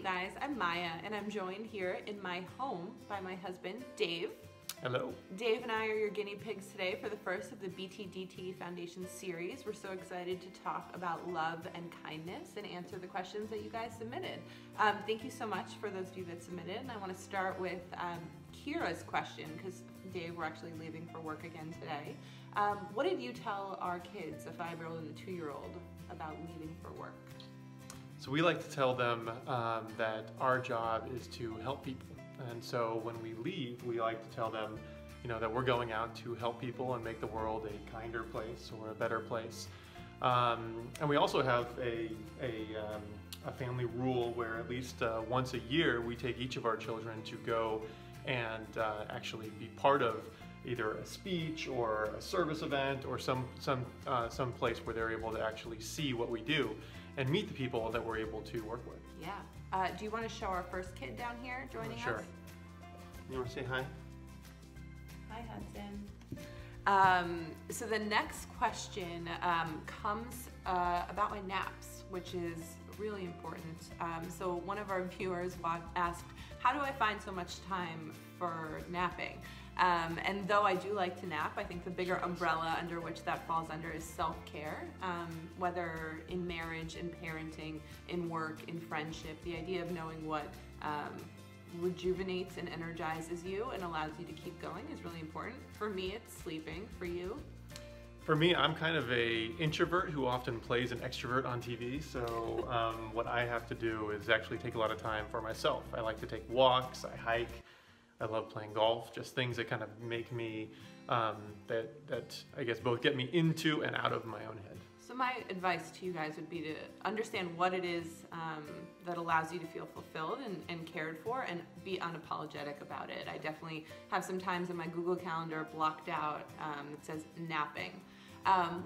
guys, I'm Maya and I'm joined here in my home by my husband, Dave. Hello. Dave and I are your guinea pigs today for the first of the BTDT Foundation series. We're so excited to talk about love and kindness and answer the questions that you guys submitted. Thank you so much for those of you that submitted. And I want to start with Kira's question, because Dave, we're actually leaving for work again today. What did you tell our kids, a 5-year-old and a 2-year-old, about leaving for work? So we like to tell them that our job is to help people. And so when we leave, we like to tell them, that we're going out to help people and make the world a kinder place or a better place. And we also have a family rule where at least once a year we take each of our children to go and actually be part of either a speech or a service event or some place where they're able to actually see what we do and meet the people that we're able to work with. Yeah. Do you want to show our first kid down here joining Sure. us? You want to say hi? Hi, Hudson. So the next question comes about my naps, which is really important. So one of our viewers asked, how do I find so much time for napping? And though I do like to nap, I think the bigger umbrella under which that falls under is self-care. Whether in marriage, in parenting, in work, in friendship, the idea of knowing what rejuvenates and energizes you and allows you to keep going is really important. For me, it's sleeping. For you? For me, I'm kind of an introvert who often plays an extrovert on TV, so what I have to do is actually take a lot of time for myself. I like to take walks, I hike, I love playing golf, just things that kind of make me, that I guess both get me into and out of my own head. So my advice to you guys would be to understand what it is that allows you to feel fulfilled and cared for, and be unapologetic about it. I definitely have some times in my Google Calendar blocked out that says napping.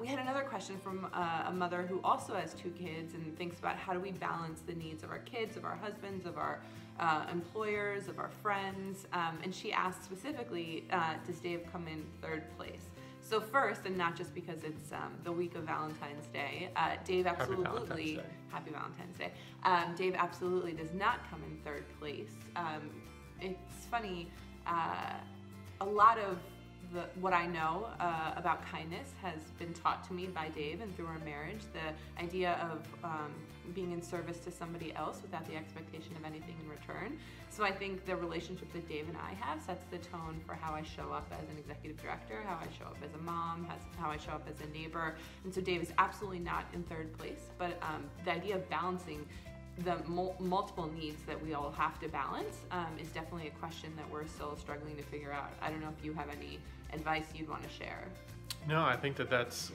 We had another question from a mother who also has 2 kids and thinks about how do we balance the needs of our kids, of our husbands, of our employers, of our friends, and she asked specifically, does Dave come in 3rd place? So first, and not just because it's the week of Valentine's Day, Dave absolutely, Happy Valentine's Day. Dave absolutely does not come in 3rd place. It's funny, a lot of what I know about kindness has been taught to me by Dave and through our marriage. The idea of being in service to somebody else without the expectation of anything in return. So I think the relationship that Dave and I have sets the tone for how I show up as an executive director, how I show up as a mom, how I show up as a neighbor. And so Dave is absolutely not in 3rd place, but the idea of balancing the multiple needs that we all have to balance is definitely a question that we're still struggling to figure out. I don't know if you have any advice you'd want to share. No, I think that's,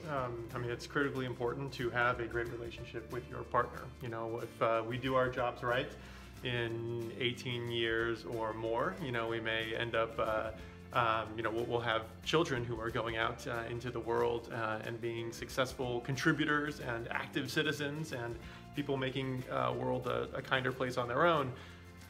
it's critically important to have a great relationship with your partner. If we do our jobs right, in 18 years or more, we may end up, we'll have children who are going out into the world and being successful contributors and active citizens and people making the world a kinder place on their own.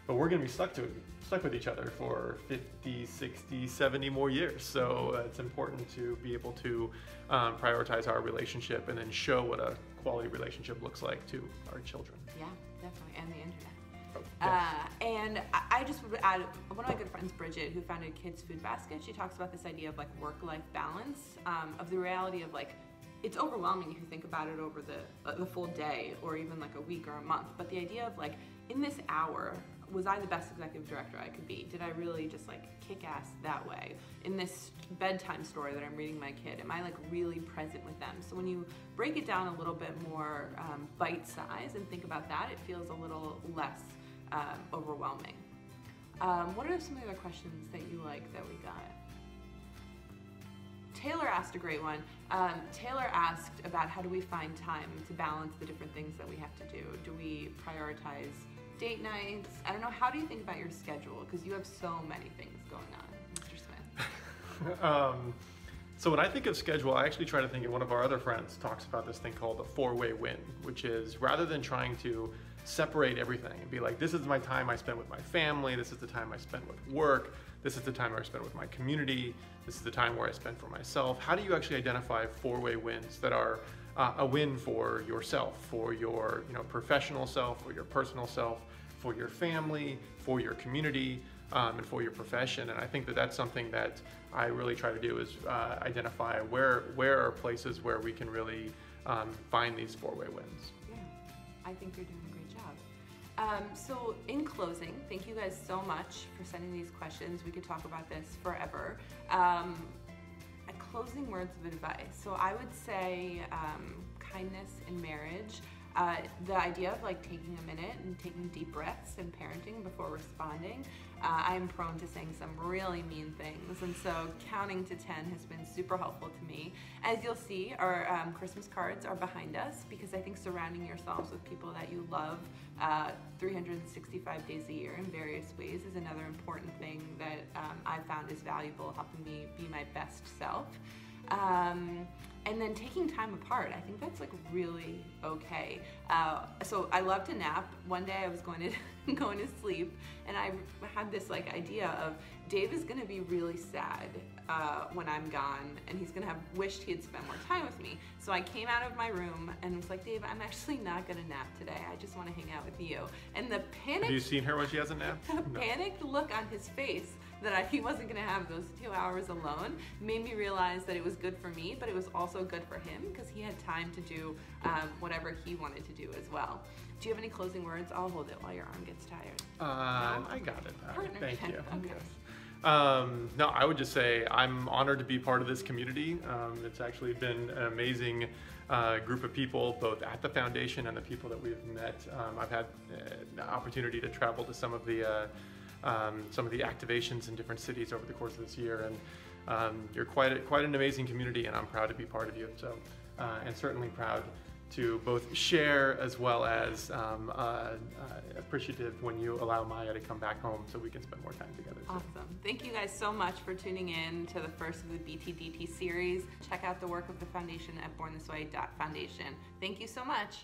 But we're going to be stuck with each other for 50, 60, 70 more years. So it's important to be able to prioritize our relationship and then show what a quality relationship looks like to our children. Yeah, definitely, and the internet. Oh, yes. And I just would add, one of my good friends, Bridget, who founded Kids Food Basket, she talks about this idea of like work-life balance, of the reality of like, it's overwhelming if you think about it over the full day or even like a week or a month. But the idea of like, in this hour, was I the best executive director I could be? Did I really just like kick ass that way? In this bedtime story that I'm reading my kid, am I like really present with them? So when you break it down a little bit more bite size and think about that, it feels a little less overwhelming. What are some of the other questions that you like that we got? Taylor asked a great one. Taylor asked about how do we find time to balance the different things that we have to do? Do we prioritize date nights? I don't know, how do you think about your schedule? Because you have so many things going on, Mr. Smith. So when I think of schedule, I actually try to think of, one of our other friends talks about this thing called the 4-way win, which is rather than trying to separate everything and be like, this is my time I spend with my family, this is the time I spend with work, this is the time I spend with my community, this is the time where I spend for myself. How do you actually identify 4-way wins that are a win for yourself, for your professional self, or your personal self, for your family, for your community, and for your profession. And I think that that's something that I really try to do is identify where are places where we can really find these four-way wins. Yeah, I think you're doing a great job. So in closing, thank you guys so much for sending these questions. We could talk about this forever. Closing words of advice. So I would say kindness in marriage. The idea of like taking a minute and taking deep breaths and parenting before responding. I'm prone to saying some really mean things, and so counting to 10 has been super helpful to me. As you'll see, our Christmas cards are behind us because I think surrounding yourselves with people that you love 365 days a year in various ways is another important thing that I've found is valuable, helping me be my best self. And then taking time apart, I think that's like really okay. So I love to nap. One day I was going to sleep, and I had this like idea of Dave is gonna be really sad when I'm gone, and he's gonna have wished he had spent more time with me. So I came out of my room and was like, Dave, I'm actually not gonna nap today. I just wanna hang out with you. And the panic— Have you seen her when she has a nap? The panicked look on his face that he wasn't gonna have those 2 hours alone made me realize that it was good for me, but it was also good for him because he had time to do whatever he wanted to do as well. Do you have any closing words? I'll hold it while your arm gets tired. No? I got it. All right, thank you. Okay. Yes. No, I would just say I'm honored to be part of this community. It's actually been an amazing group of people, both at the foundation and the people that we've met. I've had the opportunity to travel to some of the activations in different cities over the course of this year, and you're quite an amazing community, and I'm proud to be part of you. So, and certainly proud to both share as well as appreciative when you allow Maya to come back home so we can spend more time together. Awesome. Thank you guys so much for tuning in to the first of the BTDT series. Check out the work of the foundation at bornthisway.foundation. Thank you so much.